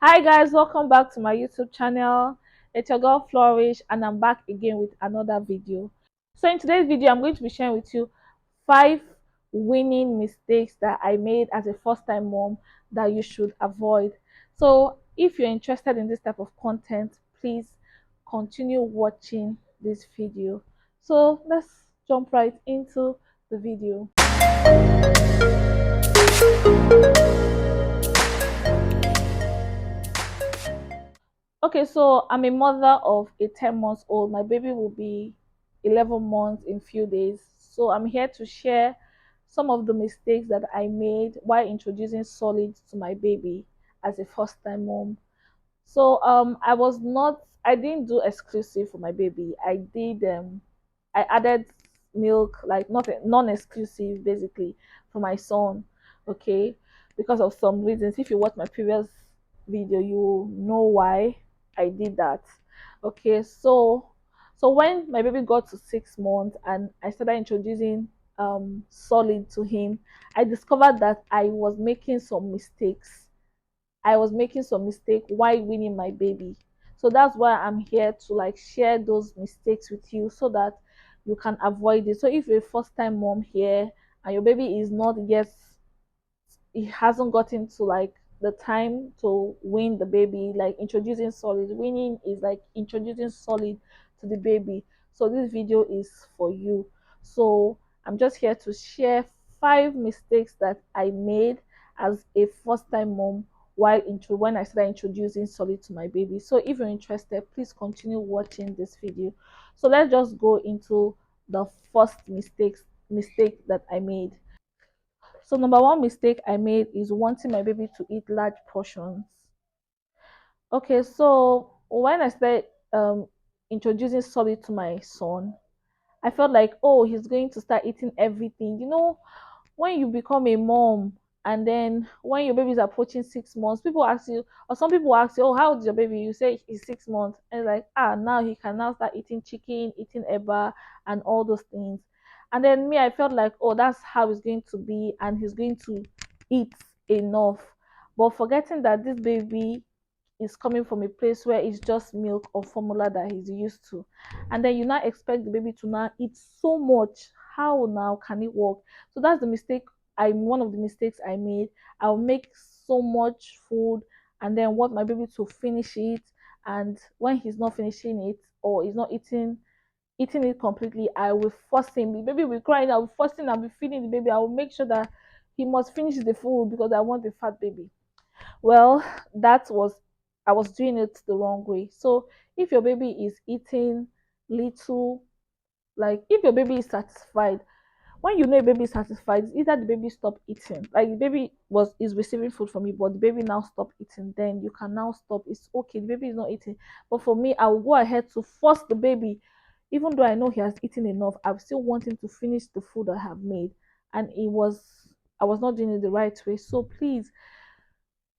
Hi guys, welcome back to my YouTube channel. It's your girl Flourish and I'm back again with another video. So in today's video, I'm going to be sharing with you 5 winning mistakes that I made as a first time mom that you should avoid. So if you're interested in this type of content, please continue watching this video. So let's jump right into the video. Okay, so I'm a mother of a 10 months old. My baby will be 11 months in few days. So I'm here to share some of the mistakes that I made while introducing solids to my baby as a first time mom. So I didn't do exclusive for my baby. I added milk, like not non-exclusive basically for my son, okay? Because of some reasons. If you watch my previous video, you know why I did that. Okay, so when my baby got to 6 months and I started introducing solid to him, I discovered that I was making some mistake while winning my baby. So that's why I'm here to like share those mistakes with you so that you can avoid it. So if you're a first time mom here and your baby is not yet, it hasn't gotten to like the time to win the baby, like introducing solid. Winning is like introducing solid to the baby. So this video is for you. So I'm just here to share 5 mistakes that I made as a first time mom when I started introducing solid to my baby. So if you're interested, please continue watching this video. So let's just go into the first mistake that I made. So number one mistake I made is wanting my baby to eat large portions. Okay, so when I started introducing solid to my son, I felt like, oh, he's going to start eating everything. When you become a mom and then when your baby is approaching 6 months, people ask you, or some people ask you, oh, how old is your baby? You say he's 6 months, and it's like, now he can now start eating chicken, eating eba, and all those things. And then me, I felt like, oh, that's how it's going to be, and he's going to eat enough. But forgetting that this baby is coming from a place where it's just milk or formula that he's used to, and then you now expect the baby to now eat so much. How now can it work? So that's the mistake. I One of the mistakes I made. I'll make so much food and then want my baby to finish it, and when he's not finishing it or he's not eating it completely, I will force him. The baby will cry, I will force him, I'll be feeding the baby, I will make sure that he must finish the food because I want the fat baby. Well, that was I was doing it the wrong way. So if your baby is eating little, like if your baby is satisfied, when you know a baby is satisfied, it's either the baby stop eating, like the baby was is receiving food from you, but the baby now stop eating, then you can now stop. It's okay, the baby is not eating. But for me, I will go ahead to force the baby, even though I know he has eaten enough. I still want him to finish the food I have made, and I was not doing it the right way. So please,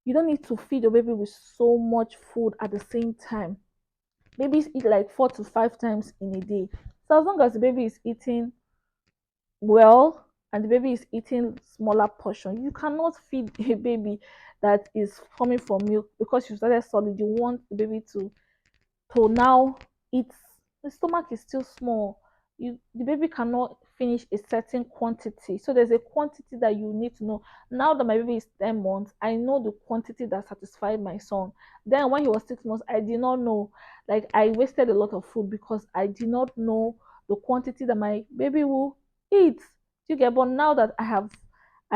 you don't need to feed your baby with so much food at the same time. Babies eat like 4 to 5 times in a day. So as long as the baby is eating well and the baby is eating smaller portion, you cannot feed a baby that is coming from milk because you started solid. You want the baby to now eat. The stomach is still small. The baby cannot finish a certain quantity, so there's a quantity that you need to know. Now that my baby is 10 months, I know the quantity that satisfied my son. Then when he was 6 months, I did not know. Like, I wasted a lot of food because I did not know the quantity that my baby will eat. Do you get? But now that I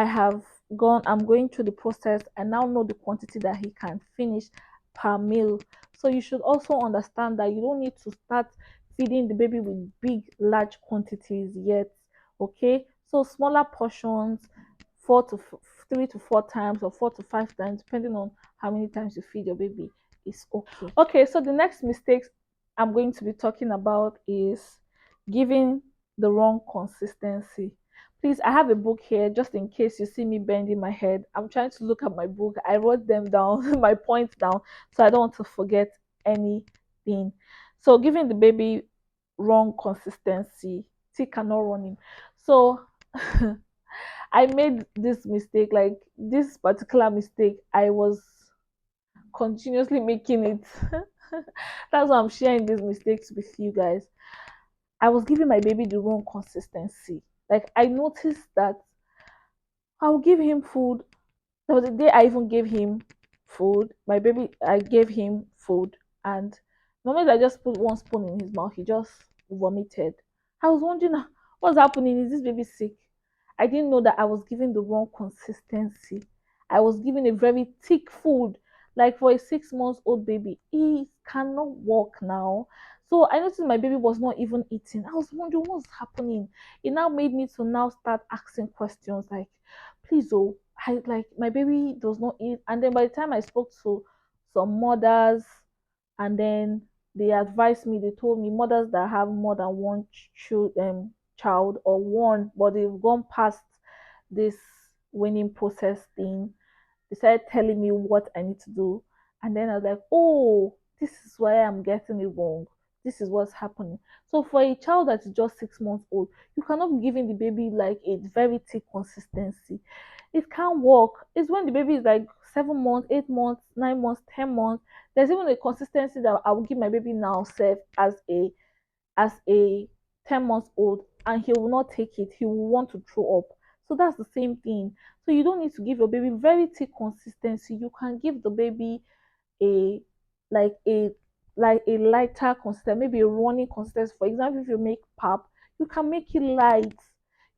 have gone, I'm going through the process, I now know the quantity that he can finish per meal. So you should also understand that you don't need to start feeding the baby with big, large quantities yet. Okay, so smaller portions, 3 to 4 times or 4 to 5 times, depending on how many times you feed your baby, is okay. Okay, so the next mistakes I'm going to be talking about is giving the wrong consistency. Please, I have a book here just in case you see me bending my head. I'm trying to look at my book. I wrote them down, my points down, so I don't want to forget anything. So, giving the baby wrong consistency, tea cannot run him. So, I made this mistake, like this particular mistake. I was continuously making it. That's why I'm sharing these mistakes with you guys. I was giving my baby the wrong consistency. Like I noticed that I'll give him food. There was a day I even gave him food. My baby, I gave him food, and the moment I just put one spoon in his mouth, he just vomited. I was wondering, what's happening? Is this baby sick? I didn't know that I was giving the wrong consistency. I was giving a very thick food, like for a 6 months old baby. He cannot walk now. So I noticed my baby was not even eating. I was wondering what's happening. It now made me to now start asking questions like, please, oh, I like my baby does not eat. And then by the time I spoke to some mothers, and then they advised me, they told me mothers that have more than one child or one, but they've gone past this winning process thing. They started telling me what I need to do. And then I was like, oh, this is why I'm getting it wrong. This is what's happening. So for a child that is just 6 months old, you cannot be giving the baby like a very thick consistency. It can't work. It's when the baby is like 7 months, 8 months, 9 months, 10 months. There's even a consistency that I will give my baby now, self, as a 10 months old, and he will not take it. He will want to throw up. So that's the same thing. So you don't need to give your baby very thick consistency. You can give the baby a like a like a lighter consistency, maybe a running consistency. For example, if you make pap, you can make it light.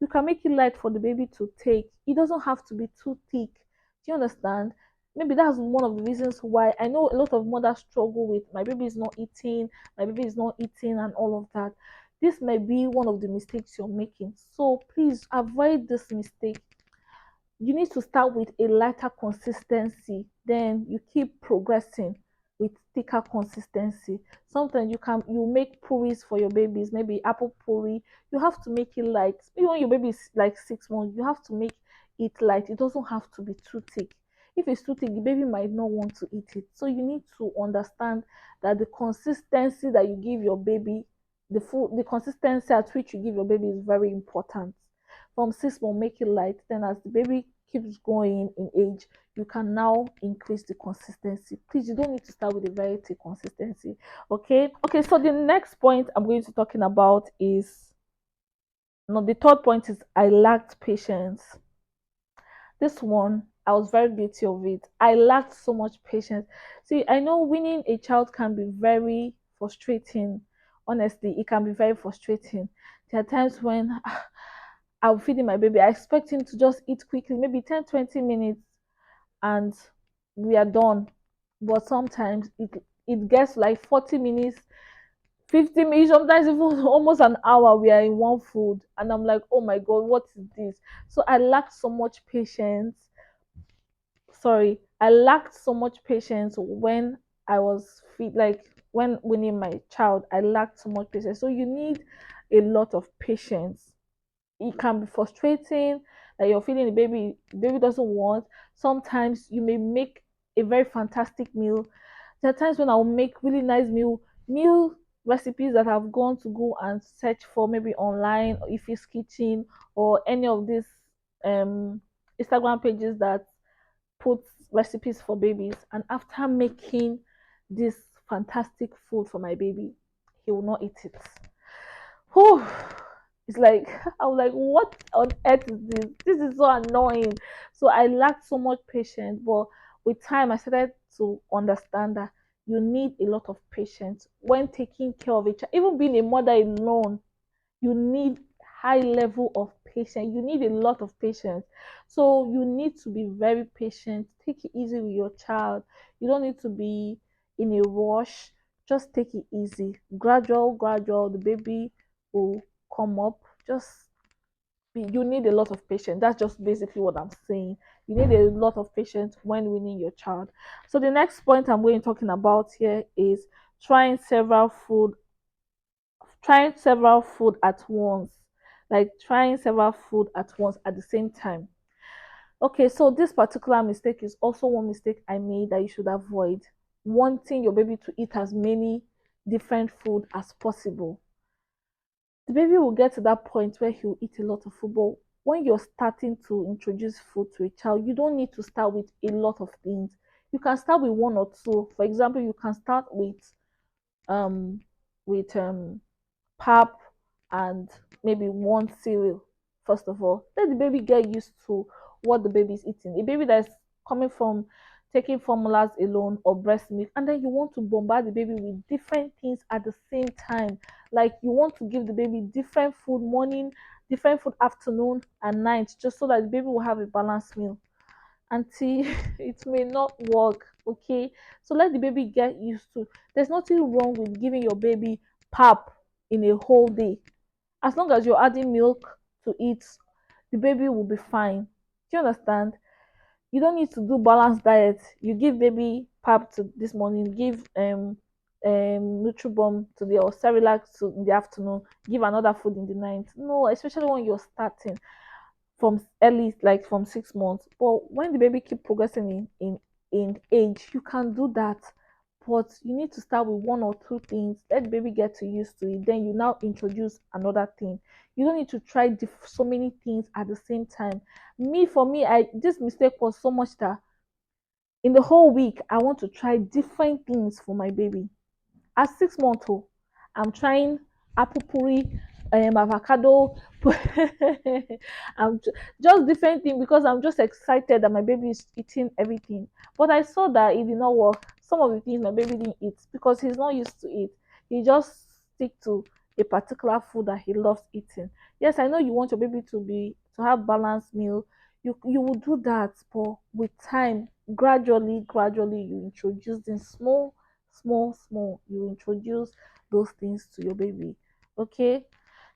You can make it light for the baby to take. It doesn't have to be too thick. Do you understand? Maybe that's one of the reasons why I know a lot of mothers struggle with my baby is not eating, my baby is not eating, and all of that. This may be one of the mistakes you're making. So please avoid this mistake. You need to start with a lighter consistency, then you keep progressing with thicker consistency. Sometimes you make puris for your babies, maybe apple puri. You have to make it light. Even when your baby is like 6 months, you have to make it light. It doesn't have to be too thick. If it's too thick, the baby might not want to eat it. So you need to understand that the consistency that you give your baby, the consistency at which you give your baby is very important. From 6 months, make it light. Then as the baby keeps going in age, you can now increase the consistency. Please, you don't need to start with a very thick consistency. Okay, so the next point I'm going to talking about is, no, the third point is I lacked patience. This one, I was very guilty of it. I lacked so much patience. See, I know winning a child can be very frustrating. Honestly, it can be very frustrating. There are times when I'm feeding my baby. I expect him to just eat quickly, maybe 10, 20 minutes, and we are done. But sometimes it gets like 40 minutes, 50 minutes, sometimes even almost an hour. We are in one food, and I'm like, oh my god, what is this? So I lacked so much patience. Sorry, I lacked so much patience when I was feed like when winning my child. I lacked so much patience. So you need a lot of patience. It can be frustrating that you're feeling the baby doesn't want. Sometimes you may make a very fantastic meal. There are times when I'll make really nice meal recipes that I've gone to go and search for, maybe online or if it's kitchen or any of these um Instagram pages that put recipes for babies. And after making this fantastic food for my baby, he will not eat it. Whew. It's like I was like, what on earth is this? This is so annoying. So I lacked so much patience, but with time I started to understand that you need a lot of patience when taking care of a child. Even being a mother alone, you need high level of patience. You need a lot of patience. So you need to be very patient. Take it easy with your child. You don't need to be in a rush. Just take it easy. Gradual, the baby will come up. You need a lot of patience. That's just basically what I'm saying. You need a lot of patience when winning your child. So the next point I'm going to talking about here is trying several food at once, like trying several food at once at the same time. Okay, so this particular mistake is also one mistake I made that you should avoid, wanting your baby to eat as many different food as possible. The baby will get to that point where he'll eat a lot of food, but when you're starting to introduce food to a child, you don't need to start with a lot of things. You can start with one or two. For example, you can start um with pap and maybe one cereal. First of all, let the baby get used to what the baby is eating. A baby that's coming from taking formulas alone or breast milk, and then you want to bombard the baby with different things at the same time. Like you want to give the baby different food morning, different food afternoon and night, just so that the baby will have a balanced meal. Auntie, it may not work. Okay, so let the baby get used to. There's nothing wrong with giving your baby pap in a whole day. As long as you're adding milk to it, the baby will be fine. Do you understand? You don't need to do balanced diet. You give baby pap to this morning, give Nutribomb to the or Cerelac to in the afternoon, give another food in the night. No, especially when you're starting from early, like from 6 months. But when the baby keep progressing in age, you can do that. But you need to start with one or two things. Let the baby get to used to it. Then you now introduce another thing. You don't need to try so many things at the same time. For me, I this mistake was so much that in the whole week I want to try different things for my baby. At 6 months old, I'm trying apple puri, avocado. Just different thing because I'm just excited that my baby is eating everything. But I saw that it did not work. Some of the things my baby didn't eat because he's not used to it. He just stick to a particular food that he loves eating. Yes, I know you want your baby to have balanced meal. You will do that, but with time, gradually you introduce them small, you introduce those things to your baby. Okay,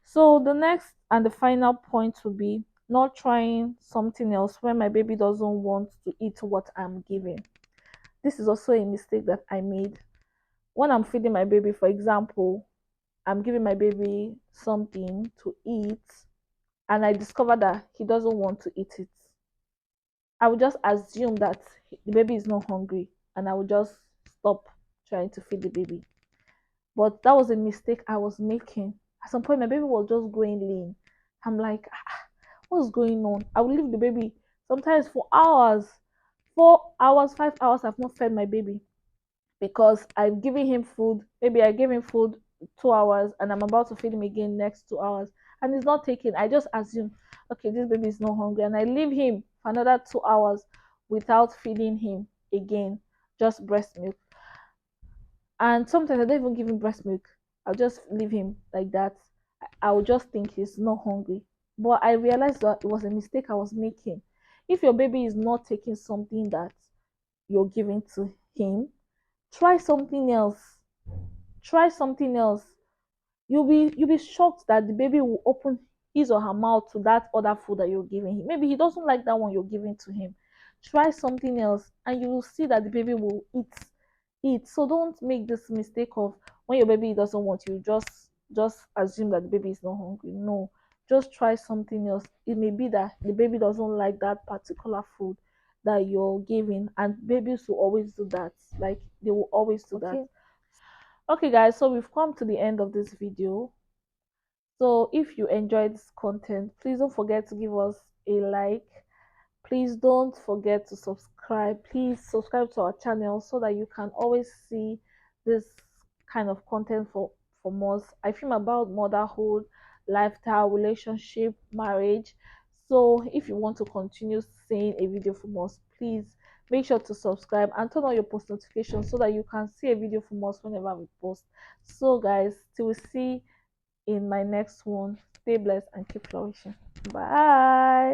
so the next and the final point will be not trying something else when my baby doesn't want to eat what I'm giving. This is also a mistake that I made when I'm feeding my baby. For example, I'm giving my baby something to eat and I discover that he doesn't want to eat it. I would just assume that the baby is not hungry and I would just stop trying to feed the baby. But that was a mistake I was making. At some point, my baby was just growing lean. I'm like, what's going on? I will leave the baby sometimes for hours, 4 hours, 5 hours. I've not fed my baby because I'm giving him food. Maybe I gave him food 2 hours and I'm about to feed him again next 2 hours and he's not taking. I just assume, okay, this baby is not hungry, and I leave him for another 2 hours without feeding him again, just breast milk. And sometimes I don't even give him breast milk. I'll just leave him like that. I will just think he's not hungry. But I realized that it was a mistake I was making. If your baby is not taking something that you're giving to him, try something else. Try something else. You'll be shocked that the baby will open his or her mouth to that other food that you're giving him. Maybe he doesn't like that one you're giving to him. Try something else and you will see that the baby will eat. So don't make this mistake of when your baby doesn't want you, just assume that the baby is not hungry. No, just try something else. It may be that the baby doesn't like that particular food that you're giving, and babies will always do that. Like they will always do that. Okay guys, so we've come to the end of this video. So if you enjoyed this content, please don't forget to give us a like. Please don't forget to subscribe. Please subscribe to our channel so that you can always see this kind of content from us. I film about motherhood, lifestyle, relationship, marriage. So if you want to continue seeing a video from us, please make sure to subscribe and turn on your post notifications so that you can see a video from us whenever we post. So guys, till we see in my next one, stay blessed and keep flourishing. Bye.